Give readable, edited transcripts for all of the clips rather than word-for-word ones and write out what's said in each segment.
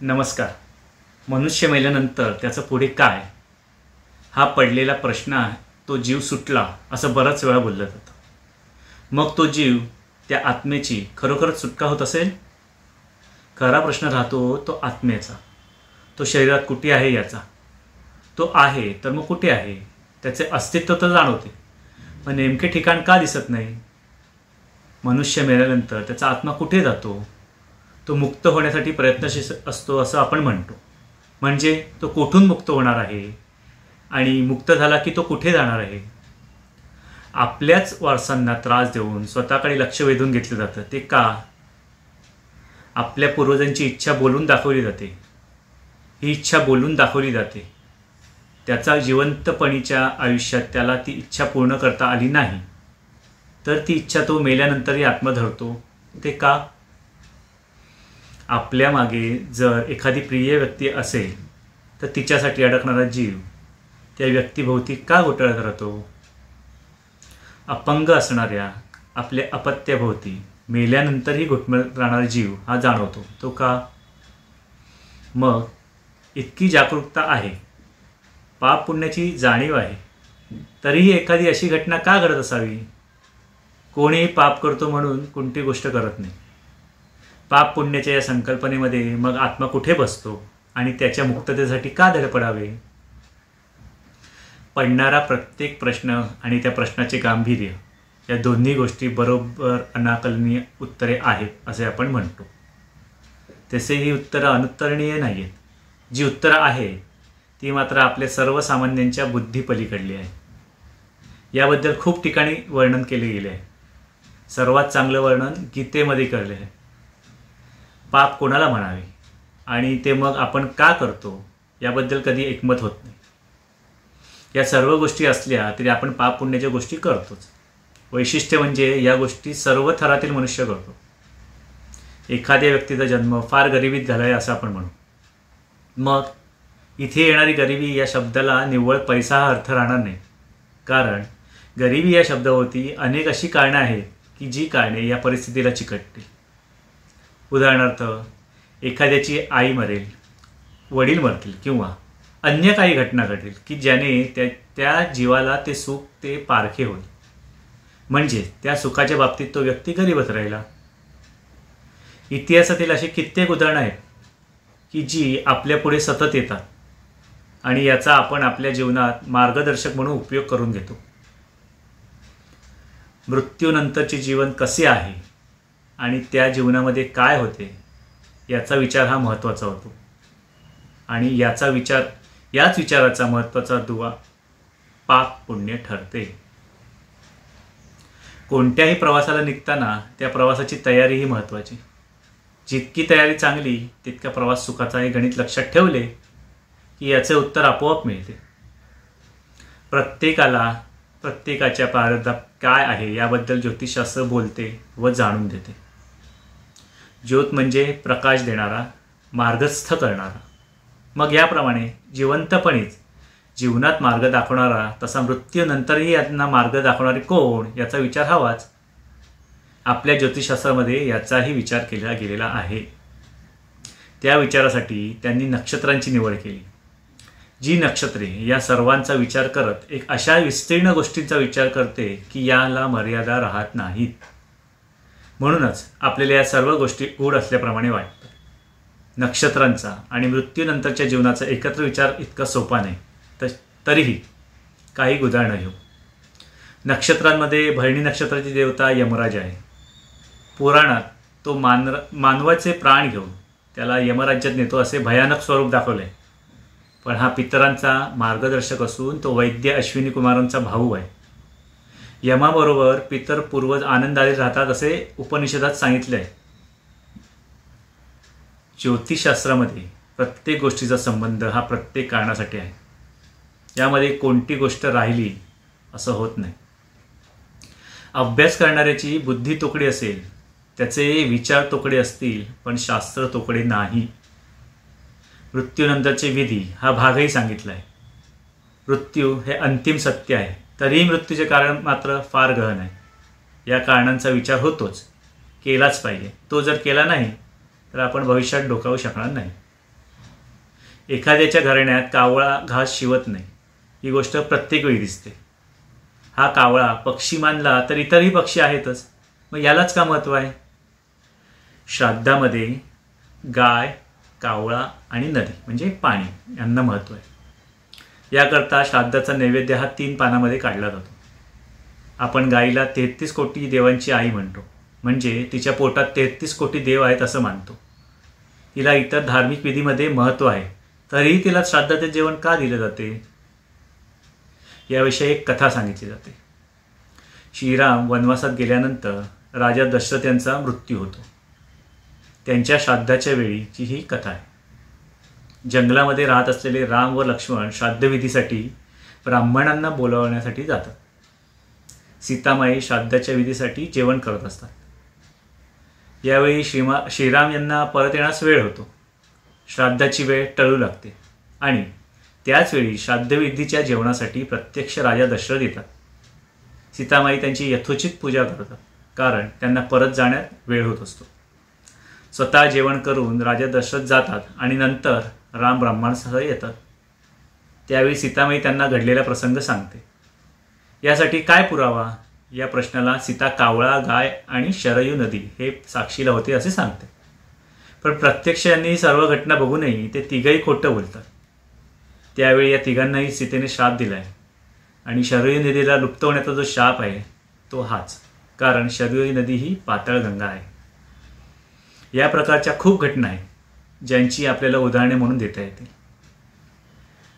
नमस्कार. मनुष्य मेल्यानंतर त्याचं पुढे काय हा पडलेला प्रश्न आहे. तो जीव सुटला असं बराच वेळा बोललं जातं. मग तो जीव त्या आत्मेची खरोखरच सुटका होत असेल? खरा प्रश्न राहतो तो आत्मेचा. तो शरीरात कुठे आहे याचा. तो आहे तर मग कुठे आहे? त्याचे अस्तित्व तर जाणवते, पण नेमके ठिकाण का दिसत नाही? मनुष्य मेल्यानंतर त्याचा आत्मा कुठे जातो? तो मुक्त होण्यासाठी प्रयत्नशील असतो असं आपण म्हणतो. म्हणजे तो कुठून मुक्त होणार आहे आणि मुक्त झाला की तो कुठे जाणार आहे? आपल्याच वारसांना त्रास देऊन स्वतःकडे लक्ष वेधून घेतलं जातं. ते का? आपल्या पूर्वजांची इच्छा बोलून दाखवली जाते. ही इच्छा बोलून दाखवली जाते. त्याचा जिवंतपणीच्या आयुष्यात त्याला ती इच्छा पूर्ण करता आली नाही, तर ती इच्छा तो मेल्यानंतरही आत्मा धरतो. ते का? आपल्या मागे जर एखादी प्रिय व्यक्ती असेल तर तिच्यासाठी अडकणारा जीव त्या व्यक्तीभोवती का घोटाळत राहतो? अपंग असणाऱ्या आपल्या अपत्याभोवती मेल्यानंतरही घुटमळत राहणारा जीव हा जाणवतो. तो का? मग इतकी जागरूकता आहे, पाप पुण्याची जाणीव आहे, तरीही एखादी अशी घटना का घडत असावी? कोणीही पाप करतो म्हणून कोणती गोष्ट करत नाही. पाप पुण्याच्या या संकल्पनेमध्ये मग आत्मा कुठे बसतो आणि त्याच्या मुक्ततेसाठी का धडपडावे? पडणारा प्रत्येक प्रश्न आणि त्या प्रश्नाचे गांभीर्य या दोन्ही गोष्टी बरोबर अनाकलनीय उत्तरे आहेत असे आपण म्हणतो. तसे ही उत्तरं अनुत्तरणीय नाही आहेत. जी उत्तरं आहेत ती मात्र आपल्या सर्वसामान्यांच्या बुद्धीपलीकडली आहे. याबद्दल खूप ठिकाणी वर्णन केले गेले आहे. सर्वात चांगलं वर्णन गीतेमध्ये केले आहे. पाप कोणाला म्हणावे आणि ते मग आपण का करतो याबद्दल कधी एकमत होत नाही. या सर्व गोष्टी असल्या तरी आपण पाप पुण्याच्या गोष्टी करतोच. वैशिष्ट्य म्हणजे या गोष्टी सर्व थरातील मनुष्य करतो. एखाद्या व्यक्तीचा जन्म फार गरिबीत झाला आहे असं आपण म्हणू. मग इथे येणारी गरिबी या शब्दाला निव्वळ पैसा हा अर्थ राहणार नाही. कारण गरिबी या शब्दावरती अनेक अशी कारणं आहेत की जी कारणे या परिस्थितीला चिकटतील. उदाहरणार्थ, एखाद्याची आई मरेल, वडील मरतील किंवा अन्य काही घटना घडेल की ज्याने त्या जीवाला ते सुख ते पारखे होईल. म्हणजे त्या सुखाच्या बाबतीत तो व्यक्ती गरीबच राहिला. इतिहासातील अशी कित्येक उदाहरणं आहेत की जी आपल्यापुढे सतत येतात आणि याचा आपण आपल्या जीवनात मार्गदर्शक म्हणून उपयोग करून घेतो. मृत्यूनंतरचे जीवन कसे आहे आणि त्या जीवनामध्ये काय होते याचा विचार हा महत्त्वाचा होतो. आणि याच विचाराचा महत्त्वाचा दुवा पाप पुण्य ठरते. कोणत्याही प्रवासाला निघताना त्या प्रवासाची तयारीही महत्त्वाची. जितकी तयारी चांगली तितका प्रवास सुखाचाही गणित लक्षात ठेवले की याचे उत्तर आपोआप मिळते. प्रत्येकाच्या प्रारब्धात काय आहे याबद्दल ज्योतिषशास्त्र बोलते व जाणून देते. ज्योत म्हणजे प्रकाश देणारा, मार्गस्थ करणारा. मग याप्रमाणे जिवंतपणीच जीवनात मार्ग दाखवणारा, तसा मृत्यूनंतरही यांना मार्ग दाखवणारे कोण याचा विचार हवाच. आपल्या ज्योतिषशास्त्रामध्ये याचाही विचार केला गेलेला आहे. त्या विचारासाठी त्यांनी नक्षत्रांची निवड केली. जी नक्षत्रे या सर्वांचा विचार करत एक अशा विस्तीर्ण गोष्टींचा विचार करते की याला मर्यादा राहत नाहीत. म्हणूनच आपल्याला या सर्व गोष्टी गूढ असल्याप्रमाणे वाटतात. नक्षत्रांचा आणि मृत्यूनंतरच्या जीवनाचा एकत्र विचार इतका सोपा नाही. तरीही काही उदाहरणं घेऊ. नक्षत्रांमध्ये भरणी नक्षत्राची देवता यमराज आहे. पुराणात तो मानवाचे प्राण घेऊन त्याला यमराज्यात नेतो असे भयानक स्वरूप दाखवले. पण हा पितरांचा मार्गदर्शक असून तो वैद्य अश्विनी कुमारांचा भाऊ आहे. यमाबरोबर पितर पूर्वज आनंदाने राहतात असे उपनिषदात सांगितले आहे. ज्योतिषशास्त्रामध्ये प्रत्येक गोष्टीचा संबंध हा प्रत्येक कारणासाठी आहे. यामध्ये कोणती गोष्ट राहिली असं होत नाही. अभ्यास करणाऱ्याची बुद्धी तोकडी असेल, त्याचे विचार तोकडे असतील, पण शास्त्र तोकडे नाही. मृत्यूनंतरचे विधी हा भागही सांगितला आहे. मृत्यू हे अंतिम सत्य आहे, तरीही मृत्यूचे कारण मात्र फार गहन आहे. या कारणांचा विचार होतोच, केलाच पाहिजे. तो जर केला नाही तर आपण भविष्यात डोकावू शकणार नाही. एखाद्याच्या घराण्यात कावळा घास शिवत नाही ही गोष्ट प्रत्येक वेळी दिसते. हा कावळा पक्षी मानला तर इतरही पक्षी आहेतच, मग यालाच का महत्त्व आहे? श्राद्धामध्ये गाय, कावळा आणि नदी म्हणजे पाणी यांना महत्त्व आहे. याकरता श्राद्धाचा नैवेद्य हा 3 पानामध्ये काढला जातो. आपण गाईला 33 कोटी देवांची आई म्हणतो, म्हणजे तिच्या पोटात 33 कोटी देव आहेत असं मानतो. तिला इतर धार्मिक विधीमध्ये महत्त्व आहे, तरीही तिला श्राद्धाचे जेवण का दिले जाते? याविषयी एक कथा सांगितली जाते. श्रीराम वनवासात गेल्यानंतर राजा दशरथ यांचा मृत्यू होतो. त्यांच्या श्राद्धाच्या वेळीची ही कथा आहे. जंगलामध्ये राहत असलेले राम व लक्ष्मण श्राद्धविधीसाठी ब्राह्मणांना बोलावण्यासाठी जातात. सीतामाई श्राद्धाच्या विधीसाठी जेवण करत असतात. यावेळी श्रीराम यांना परत येण्यास वेळ होतो. श्राद्धाची वेळ टळू लागते आणि त्याचवेळी श्राद्धविधीच्या जेवणासाठी प्रत्यक्ष राजा दशरथ येतात. सीतामाई त्यांची यथोचित पूजा करतात, कारण त्यांना परत जाण्यात वेळ होत असतो. स्वतः जेवण करून राजा दशरथ जातात आणि नंतर राम ब्राह्मणासह येतात. त्यावेळी सीतामाई त्यांना घडलेला प्रसंग सांगते. यासाठी काय पुरावा? या प्रश्नाला सीता कावळा, गाय आणि शरयू नदी हे साक्षीला होते असे सांगते. पण प्रत्यक्ष यांनी सर्व घटना बघूनही ते तिघही खोटं बोलतात. त्यावेळी या तिघांनाही सीतेने शाप दिला आहे आणि शरयू नदीला लुप्त होण्याचा जो शाप आहे तो हाच, कारण शरयू नदी ही पाताळ गंगा आहे. या प्रकारच्या खूप घटना आहेत ज्यांची आपल्याला उदाहरणे म्हणून देता येतील.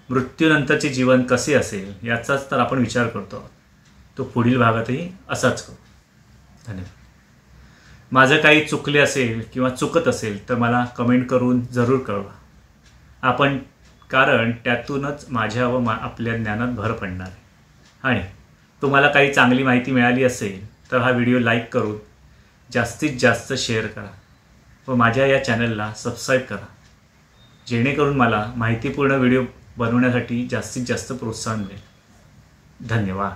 मृत्यूनंतरचे जीवन कसे असेल याचाच तर आपण विचार करतो आहोत. तो पुढील भागातही असाच करू. धन्यवाद. माझं काही चुकले असेल किंवा चुकत असेल तर मला कमेंट करून जरूर कळवा. कारण त्यातूनच माझ्या व आपल्या ज्ञानात भर पडणार आहे. आणि तुम्हाला काही चांगली माहिती मिळाली असेल तर हा व्हिडिओ लाईक करून जास्तीत जास्त शेअर करा व माझ्या या चॅनलला सबस्क्राईब करा, जेणेकरून मला माहितीपूर्ण व्हिडिओ बनवण्यासाठी जास्तीत जास्त प्रोत्साहन मिळेल. धन्यवाद.